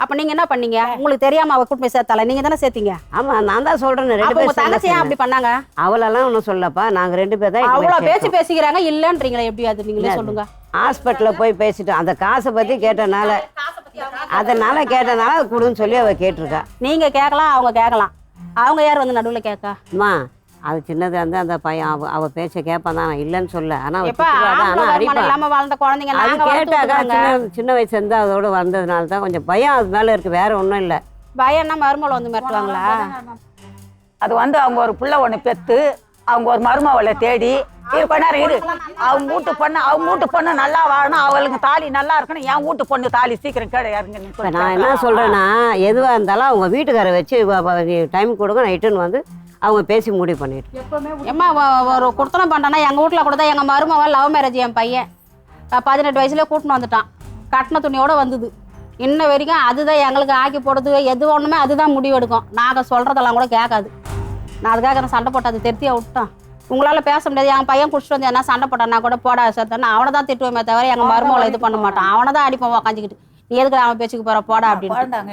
அப்ப நீங்க என்ன பண்ணீங்க? உங்களுக்கு தெரியாம அவ கூட்டு போய் சேர்த்தால, நீங்க தானே சேர்த்தீங்க. ஆமா நான் தான் சொல்றேன், ரெண்டு அப்ப உங்க பேரும் தங்கச்சி ஏன் அப்படி பண்ணாங்க? அவளெல்லாம் ஒன்றும் சொல்லப்பா, நாங்க 2 பேர் தான் அவ்வளவு பேச்சு பேசிக்கிறாங்க, இல்லன்றீங்களா? எப்படி அது நீங்களே சொல்லுங்க. ஹாஸ்பிட்டல்ல போய் பேசிட்டோம், அந்த காசை பத்தி கேட்டனால கொடுன்னு சொல்லி அவ கேட்டிருக்கா. நீங்க கேட்கலாம், அவங்க கேட்கலாம். அவங்க யார் வந்து நடுவுல கேட்கா? அம்மா அது சின்னது வந்து அந்த பையன் அவ பேச்ச கேட்பான் தான், இல்லைன்னு சொல்ல. ஆனா இல்லாம வாழ்ந்த குழந்தைங்க நாங்க கேட்டாக்கா, சின்ன வயசுல இருந்து அதோட வந்ததுனால தான் கொஞ்சம் பயம் அது மேல இருக்கு, வேற ஒண்ணும் இல்ல. பயம்னா மருமகளை வந்து மிரட்டுவாங்களா? அது வந்து அவங்க ஒரு புள்ள ஒண்ணு பெத்து அவங்க ஒரு மருமவளை தேடி அவங்க வீட்டு பொண்ணு நல்லா வாழணும், அவளுக்கு தாலி நல்லா இருக்கணும். என் வீட்டு பொண்ணு தாலி சீக்கிரம் கிடையாதுங்க. நான் என்ன சொல்றேன்னா, எதுவா இருந்தாலும் அவங்க வீட்டுக்கார வச்சு டைம் கொடுங்க, நைட்டுன்னு வந்து அவங்க பேசி முடிவு பண்ணிட்டு. ஏம்மா ஒரு குடுத்தனம் பண்றேன்னா, எங்க வீட்டுல கூட தான் எங்க மருமவள் லவ் மேரேஜ். என் பையன் 18 வயசுல கூட்டின்னு வந்துட்டான், கட்டின துணியோட வந்தது. இன்ன வரைக்கும் அதுதான் எங்களுக்கு ஆக்கி போடுறது, எது ஒண்ணுமே அதுதான் முடிவு எடுக்கும். நாங்க சொல்றதெல்லாம் கூட கேட்காது. நான் அதுக்காக நான் சண்டை போட்டு அது திருத்தியா விட்டான். உங்களால பேச முடியாது. என் பையன் குடிச்சிட்டு வந்து என்ன சண்டை போட்டான்னா கூட போடா சேர்த்தானா அவனை தான் திட்டுவோமே தவிர எங்க மருமகளை இது பண்ண மாட்டான். அவனை தான் அடிப்போம் உக்காஞ்சிக்கிட்டு, நீ எதுக்கு அவன் பேச்சுக்கு போற போடா அப்படின்னு.